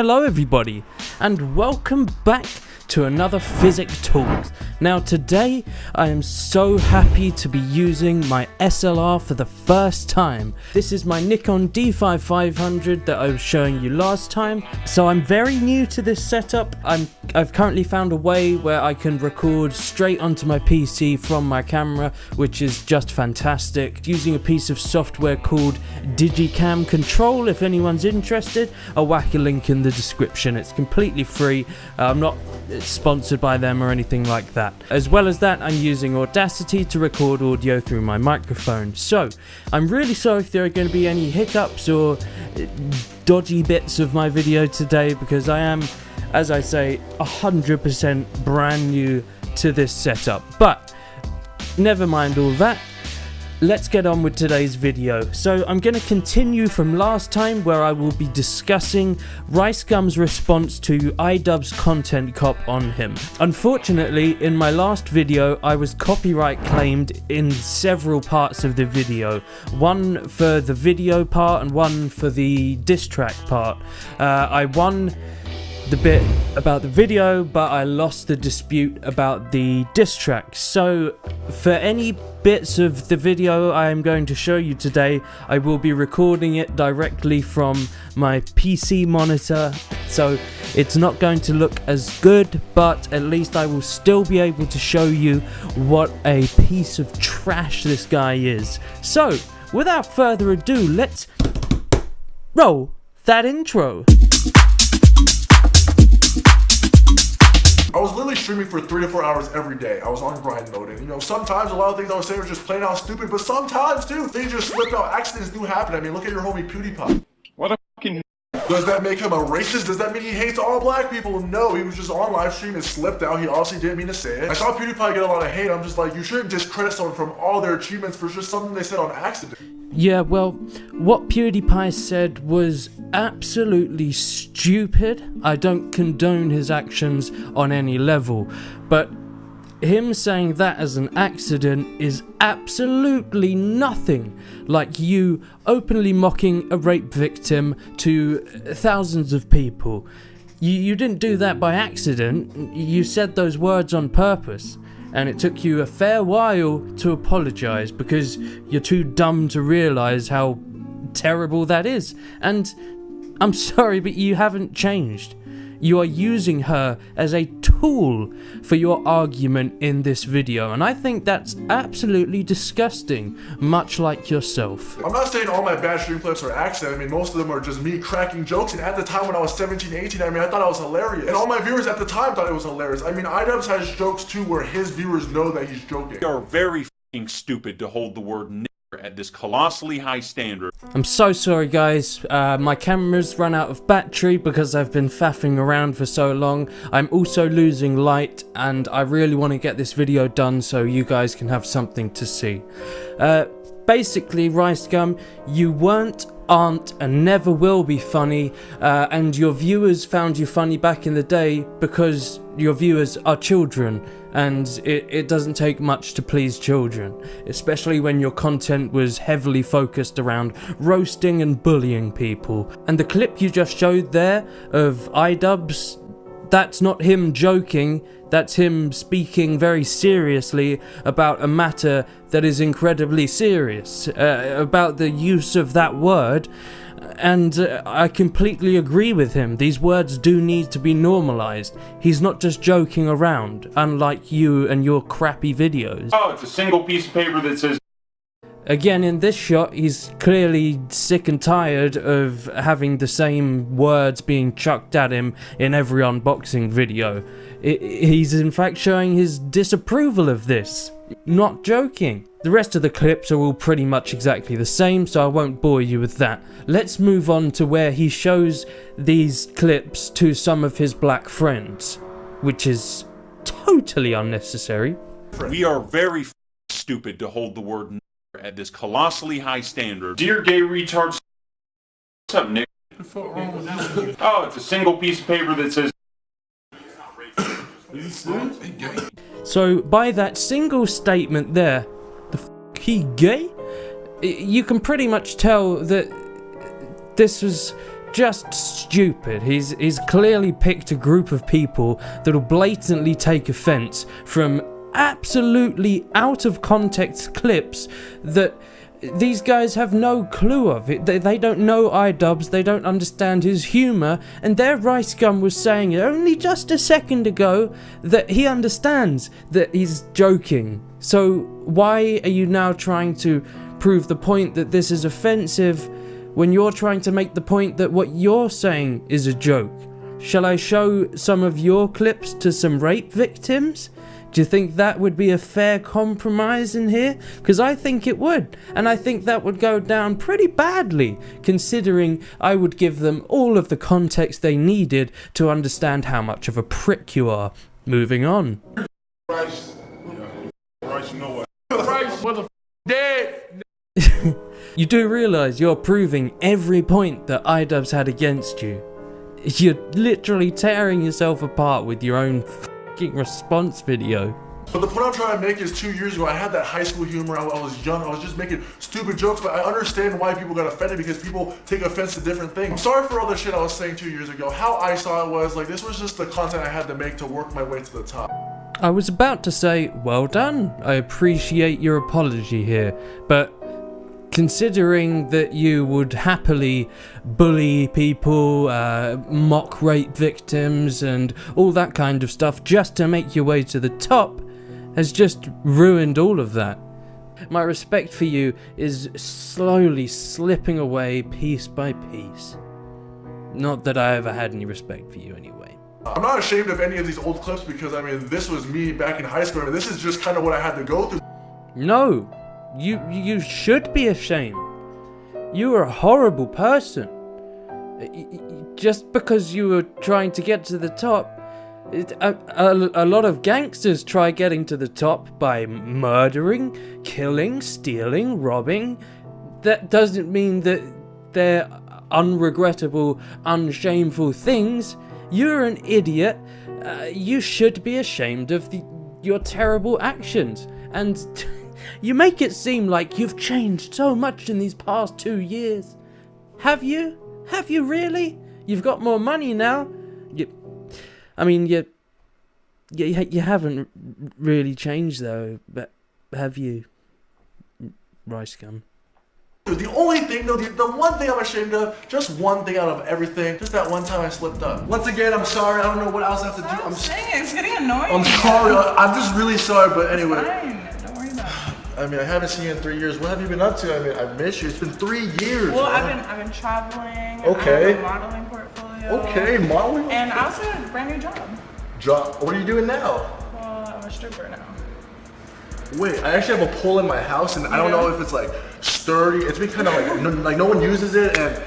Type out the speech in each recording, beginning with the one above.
Hello everybody, and welcome back to another Physics Talks. Now today, I am so happy to be using my SLR for the first time. This is my Nikon D5500 that I was showing you last time. So I'm very new to this setup. I've currently found a way where I can record straight onto my PC from my camera, which is just fantastic. Using a piece of software called Digicam Control. If anyone's interested, I'll whack a link in the description. It's completely free. I'm not sponsored by them or anything like that. As well as that, I'm using Audacity to record audio through my microphone. So I'm really sorry if there are going to be any hiccups or dodgy bits of my video today, because I am, as I say, 100% brand new to this setup. But never mind all that. Let's get on with today's video. So I'm going to continue from last time, where I will be discussing RiceGums' response to iDubbbz content cop on him. Unfortunately, in my last video, I was copyright claimed in several parts of the video. One for the video part and one for the diss track part. I won the bit about the video, but I lost the dispute about the diss track. So for any bits of the video I am going to show you today, I will be recording it directly from my PC monitor, so it's not going to look as good, but at least I will still be able to show you what a piece of trash this guy is. So without further ado, let's roll that intro. I was literally streaming for 3 to 4 hours every day. I was on grind mode, and sometimes a lot of things I was saying were just plain out stupid, but sometimes too, things just slipped out. Accidents do happen. I mean, look at your homie PewDiePie. What a fucking... Does that make him a racist? Does that mean he hates all black people? No, he was just on live stream and slipped out. He obviously didn't mean to say it. I saw PewDiePie get a lot of hate. I'm just like, you shouldn't discredit someone from all their achievements for just something they said on accident. Yeah, well, what PewDiePie said was absolutely stupid. I don't condone his actions on any level, but him saying that as an accident is absolutely nothing like you openly mocking a rape victim to thousands of people. You didn't do that by accident. You said those words on purpose. And it took you a fair while to apologize, because you're too dumb to realize how terrible that is. And I'm sorry, but you haven't changed. You are using her as a tool for your argument in this video, and I think that's absolutely disgusting, much like yourself. I'm not saying all my bad stream clips are accident. I mean, most of them are just me cracking jokes, and at the time when I was 17, 18, I mean, I thought I was hilarious. And all my viewers at the time thought it was hilarious. I mean, iDubbbz has jokes too where his viewers know that he's joking. You are very fucking stupid to hold the word nigger at this colossally high standard. I'm so sorry guys, my camera's run out of battery because I've been faffing around for so long. I'm also losing light, and I really want to get this video done so you guys can have something to see. Basically, RiceGum, you weren't, aren't, and never will be funny, and your viewers found you funny back in the day because your viewers are children, and it doesn't take much to please children, especially when your content was heavily focused around roasting and bullying people. And the clip you just showed there of iDubbbz, that's not him joking, that's him speaking very seriously about a matter that is incredibly serious, about the use of that word, and I completely agree with him. These words do need to be normalized. He's not just joking around, unlike you and your crappy videos. Oh, it's a single piece of paper that says... Again, in this shot, he's clearly sick and tired of having the same words being chucked at him in every unboxing video. He's in fact showing his disapproval of this. Not joking. The rest of the clips are all pretty much exactly the same, so I won't bore you with that. Let's move on to where he shows these clips to some of his black friends, which is totally unnecessary. We are very stupid to hold the word nigger at this colossally high standard. Dear gay retards, what's up, Nick? Oh, it's a single piece of paper that says... So by that single statement there, he gay? You can pretty much tell that this was just stupid. He's clearly picked a group of people that'll blatantly take offense from absolutely out of context clips that these guys have no clue of. They don't know iDubbbz, they don't understand his humour, and their RiceGum was saying only just a second ago that he understands that he's joking. So why are you now trying to prove the point that this is offensive when you're trying to make the point that what you're saying is a joke? Shall I show some of your clips to some rape victims? Do you think that would be a fair compromise in here? Because I think it would, and I think that would go down pretty badly, considering I would give them all of the context they needed to understand how much of a prick you are. Moving on. Rice, you know what? Rice, mother dead. You do realise you're proving every point that iDubbbz had against you. You're literally tearing yourself apart with your own response video. But the point I'm trying to make is 2 years ago, I had that high school humor. I was young, I was just making stupid jokes, but I understand why people got offended because people take offense to different things. I'm sorry for all the shit I was saying 2 years ago. How I saw it was, like, this was just the content I had to make to work my way to the top. I was about to say, well done, I appreciate your apology here, but considering that you would happily bully people, mock rape victims and all that kind of stuff just to make your way to the top, has just ruined all of that. My respect for you is slowly slipping away piece by piece. Not that I ever had any respect for you anyway. I'm not ashamed of any of these old clips because, I mean, this was me back in high school. I mean, this is just kind of what I had to go through. No. You should be ashamed. You are a horrible person. Just because you were trying to get to the top, a lot of gangsters try getting to the top by murdering, killing, stealing, robbing. That doesn't mean that they're unregrettable, unshameful things. You're an idiot. You should be ashamed of your terrible actions. And you make it seem like you've changed so much in these past 2 years. Have you? Have you really? You've got more money now. You haven't really changed though, but have you, RiceGum? The only thing, though, the one thing I'm ashamed of, just one thing out of everything, just that one time I slipped up. Once again, I'm sorry. I don't know what else I have to do. I'm saying it's getting annoying. I'm sorry. I'm just really sorry, but anyway. Fine. Don't worry about it. I mean, I haven't seen you in 3 years. What have you been up to? I mean, I miss you. It's been 3 years. Well, man. I've been traveling. Okay. I have a modeling portfolio. Okay, modeling. And I also have a brand new job. What are you doing now? Well, I'm a stripper now. Wait, I actually have a pole in my house, and I don't know if it's like sturdy. It's been kind of like no one uses it, and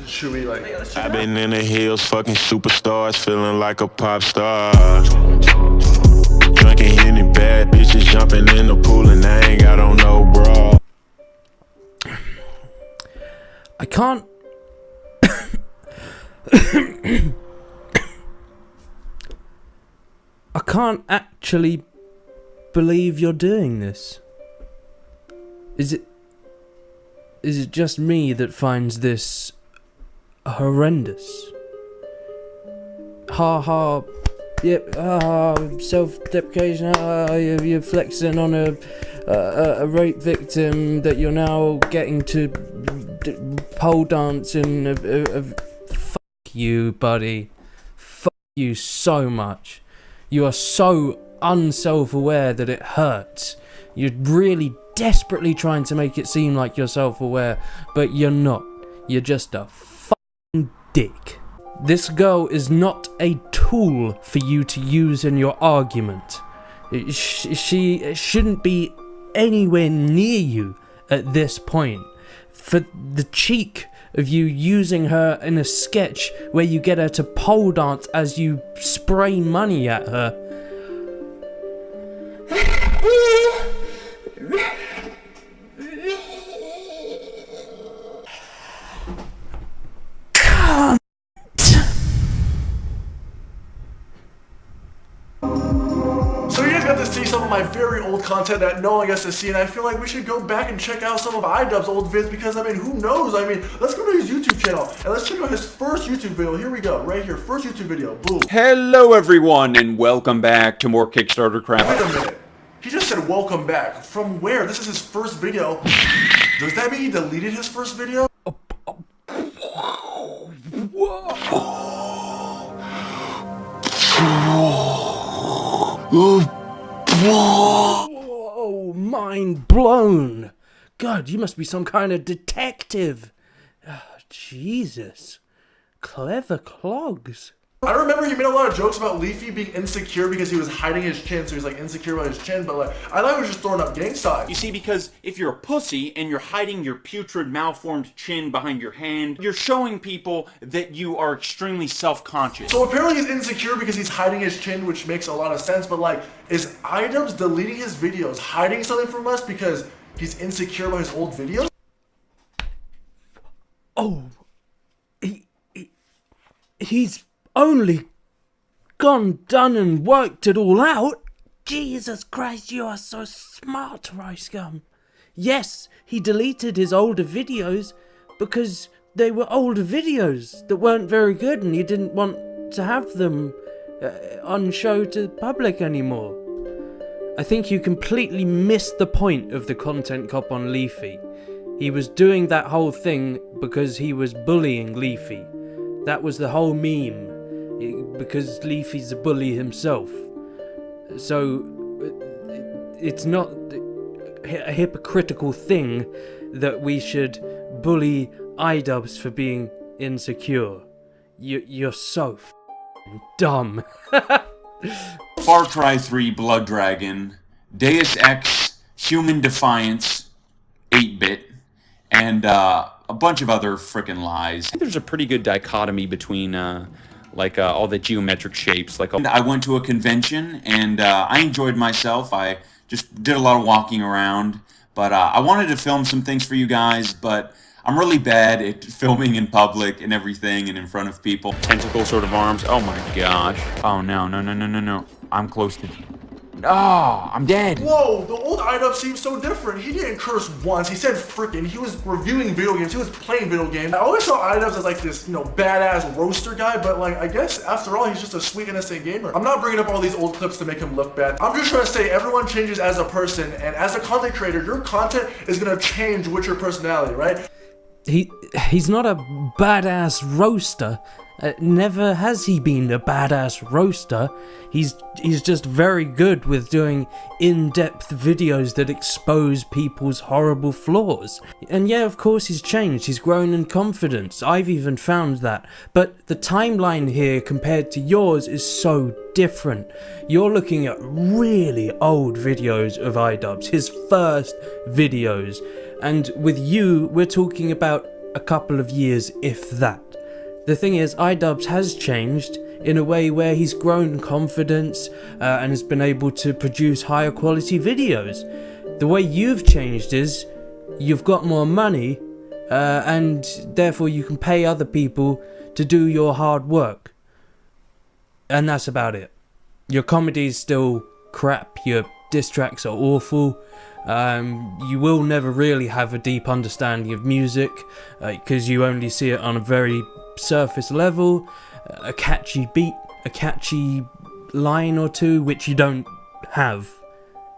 should we like? I've been in the hills, fucking superstars, feeling like a pop star. Drinking any bad bitches, jumping in the pool, and I ain't got on no bra. I can't. I can't actually believe you're doing this. Is it just me that finds this horrendous? Ha ha. Yep. Self-deprecation. You're flexing on a rape victim that you're now getting to pole dance in. Fuck you, buddy. Fuck you so much. You are so unself-aware that it hurts. You're really desperately trying to make it seem like you're self-aware, but you're not. You're just a fucking dick. This girl is not a tool for you to use in your argument. She shouldn't be anywhere near you at this point. For the cheek of you using her in a sketch where you get her to pole dance as you spray money at her. So yeah, got to see some of my very old content that no one gets to see, and I feel like we should go back and check out some of iDubbbz old vids because, I mean, who knows? I mean, let's go to his YouTube channel and let's check out his first YouTube video. Here we go, right here, first YouTube video, boom. Hello everyone and welcome back to more Kickstarter crap. Wait a minute, he just said welcome back. From where? This is his first video. Does that mean he deleted his first video? Whoa, mind blown. God, you must be some kind of detective. Oh, Jesus. Clever clogs. I remember he made a lot of jokes about Leafy being insecure because he was hiding his chin, so he's like insecure about his chin, but like, I thought he was just throwing up gang signs. You see, because if you're a pussy and you're hiding your putrid, malformed chin behind your hand, you're showing people that you are extremely self-conscious. So apparently he's insecure because he's hiding his chin, which makes a lot of sense, but like, is iDubbbz deleting his videos, hiding something from us because he's insecure about his old videos? Oh, he's only done and worked it all out. Jesus Christ, you are so smart, RiceGum. Yes, he deleted his older videos because they were older videos that weren't very good and he didn't want to have them on show to the public anymore. I think you completely missed the point of the content cop on Leafy. He was doing that whole thing because he was bullying Leafy. That was the whole meme. Because Leafy's a bully himself. So, it's not a hypocritical thing that we should bully iDubbbz for being insecure. You're so dumb. Far Cry 3 Blood Dragon, Deus Ex, Human Defiance, 8-bit, and a bunch of other frickin' lies. There's a pretty good dichotomy between all the geometric shapes. I went to a convention and I enjoyed myself. I just did a lot of walking around, but I wanted to film some things for you guys, but I'm really bad at filming in public and everything and in front of people. Tentacle sort of arms. Oh my gosh. Oh no. I'm close to... Oh, I'm dead. Whoa, the old iDubbbz seems so different. He didn't curse once. He said frickin'. He was reviewing video games. He was playing video games. I always saw iDubbbz as like this, badass roaster guy, but like, I guess after all, he's just a sweet, innocent gamer. I'm not bringing up all these old clips to make him look bad. I'm just trying to say everyone changes as a person, and as a content creator, your content is gonna change with your personality, right? He's not a badass roaster. Never has he been a badass roaster. He's just very good with doing in-depth videos that expose people's horrible flaws. And yeah, of course he's changed. He's grown in confidence. I've even found that. But the timeline here compared to yours is so different. You're looking at really old videos of iDubbbz, his first videos. And with you, we're talking about a couple of years, if that. The thing is, iDubbbz has changed in a way where he's grown confidence and has been able to produce higher quality videos. The way you've changed is you've got more money and therefore you can pay other people to do your hard work. And that's about it. Your comedy's still crap, your diss tracks are awful. You will never really have a deep understanding of music because you only see it on a very surface level, a catchy beat, a catchy line or two, which you don't have.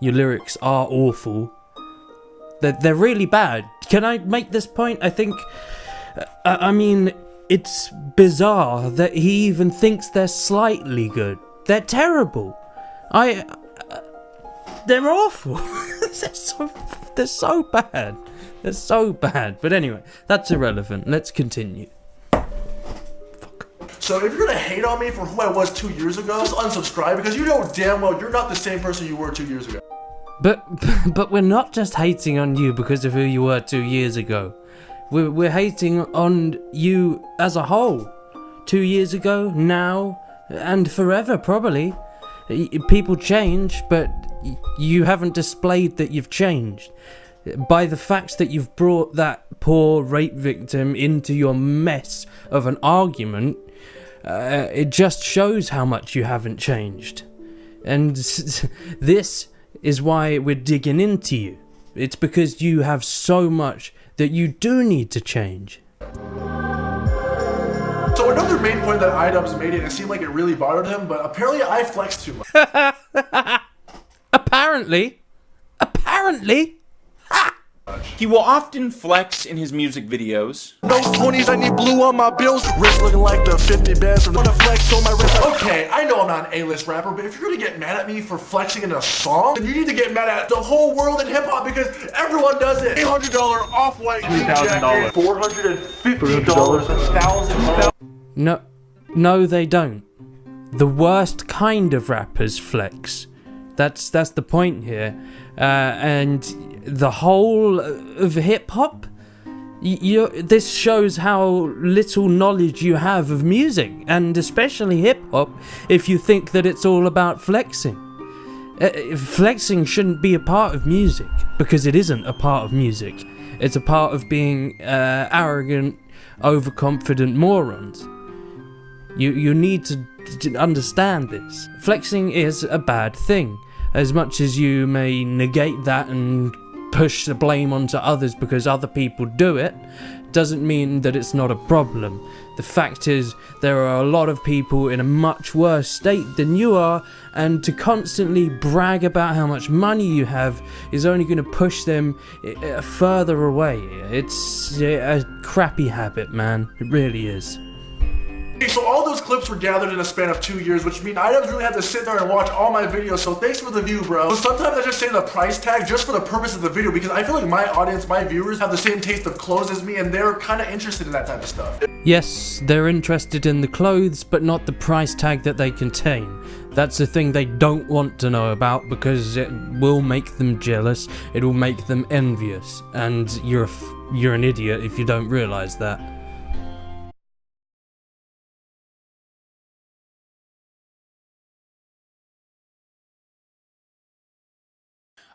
Your lyrics are awful. They're really bad. Can I make this point? I think, I mean, it's bizarre that he even thinks they're slightly good. They're terrible. They're awful. They're so bad. They're so bad. But anyway, that's irrelevant. Let's continue. So if you're gonna hate on me for who I was 2 years ago, just unsubscribe because you know damn well you're not the same person you were 2 years ago. But we're not just hating on you because of who you were 2 years ago. We're hating on you as a whole. 2 years ago, now, and forever probably. People change, but you haven't displayed that you've changed. By the fact that you've brought that poor rape victim into your mess of an argument, it just shows how much you haven't changed. And this is why we're digging into you. It's because you have so much that you do need to change. So another main point that iDubbbz made, and it seemed like it really bothered him, but apparently I flex too much. Apparently. He will often flex in his music videos. No 20s, I need blue on my bills. Wrist looking like the 50 bands from the flex on my wrist. Okay, I know I'm not an A-list rapper, but if you're gonna get mad at me for flexing in a song, then you need to get mad at the whole world in hip-hop because everyone does it. $800 off-white $2,000. $450. $1,000. No, they don't. The worst kind of rappers flex. That's the point here. And the whole of hip-hop, this shows how little knowledge you have of music, and especially hip-hop, if you think that it's all about flexing. Flexing shouldn't be a part of music, because it isn't a part of music. It's a part of being arrogant, overconfident morons. You need to understand this. Flexing is a bad thing. As much as you may negate that and push the blame onto others because other people do it, doesn't mean that it's not a problem. The fact is, there are a lot of people in a much worse state than you are, and to constantly brag about how much money you have is only going to push them further away. It's a crappy habit, man. It really is. So all those clips were gathered in a span of 2 years, which means iDubbbz really had to sit there and watch all my videos, so thanks for the view, bro. So sometimes I just say the price tag just for the purpose of the video, because I feel like my audience, my viewers, have the same taste of clothes as me, and they're kind of interested in that type of stuff. Yes, they're interested in the clothes, but not the price tag that they contain. That's the thing they don't want to know about, because it will make them jealous, it will make them envious, and you're an idiot if you don't realize that.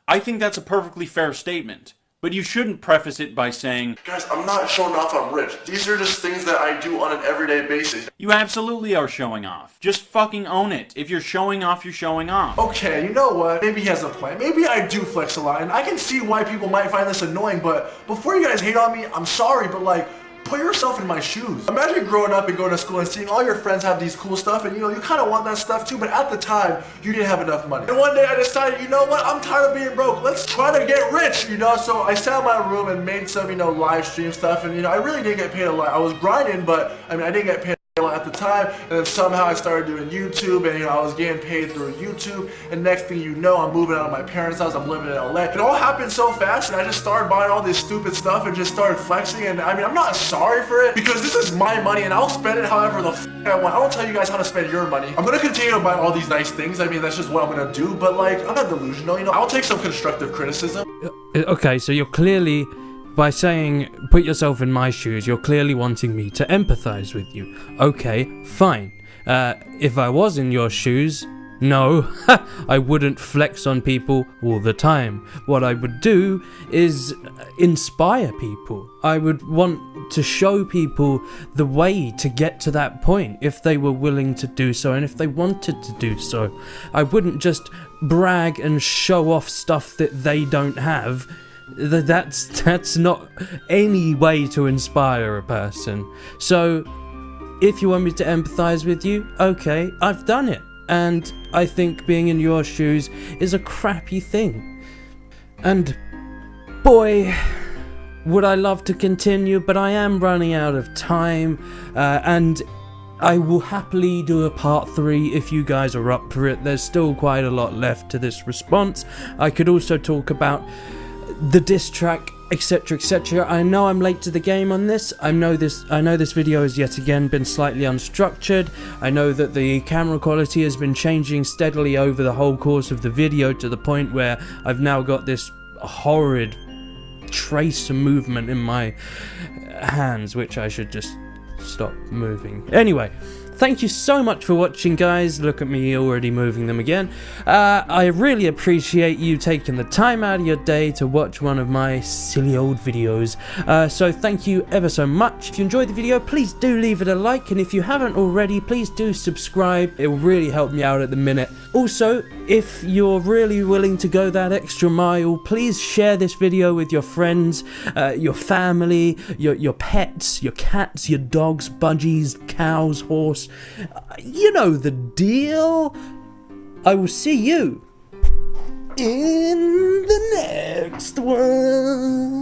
I think that's a perfectly fair statement, but you shouldn't preface it by saying, Guys, I'm not showing off I'm rich. These are just things that I do on an everyday basis. you absolutely are showing off. Just fucking own it. If you're showing off, you're showing off. Okay, you know what? Maybe he has a plan. Maybe I do flex a lot, and I can see why people might find this annoying, but before you guys hate on me, I'm sorry, but like, put yourself in my shoes. Imagine growing up and going to school and seeing all your friends have these cool stuff, and you know, you kind of want that stuff too, but at the time, you didn't have enough money. And one day I decided, you know what, I'm tired of being broke. Let's try to get rich, you know? So I sat in my room and made some, you know, live stream stuff, and you know, I really didn't get paid a lot. I was grinding, but I mean, I didn't get paid a lot at the time, and then somehow I started doing YouTube, and you know, I was getting paid through YouTube, and next thing you know, I'm moving out of my parents' house, I'm living in LA. It all happened so fast, and I just started buying all this stupid stuff and just started flexing, and I mean, I'm not sorry for it, because this is my money, and I'll spend it however the f I want. I don't tell you guys how to spend your money. I'm gonna continue to buy all these nice things, I mean, that's just what I'm gonna do, but like, I'm not delusional, you know, I'll take some constructive criticism. Okay, so you're clearly, by saying, put yourself in my shoes, you're clearly wanting me to empathize with you. Okay, fine. If I was in your shoes, no, I wouldn't flex on people all the time. What I would do is inspire people. I would want to show people the way to get to that point if they were willing to do so and if they wanted to do so. I wouldn't just brag and show off stuff that they don't have. That's not any way to inspire a person. So if you want me to empathize with you, okay, I've done it, and I think being in your shoes is a crappy thing. And boy, would I love to continue, but I am running out of time, and I will happily do a part 3 if you guys are up for it. There's still quite a lot left to this response. I could also talk about the diss track, etc, etc. I know I'm late to the game on this. I know this video has yet again been slightly unstructured. I know that the camera quality has been changing steadily over the whole course of the video to the point where I've now got this horrid trace of movement in my hands, which I should just stop moving. Anyway, thank you so much for watching, guys. Look at me already moving them again. I really appreciate you taking the time out of your day to watch one of my silly old videos. So thank you ever so much. If you enjoyed the video, please do leave it a like, and if you haven't already, please do subscribe. It will really help me out at the minute. Also, if you're really willing to go that extra mile, please share this video with your friends, your family, your pets, your cats, your dogs, budgies, cows, horse. You know the deal. I will see you in the next one.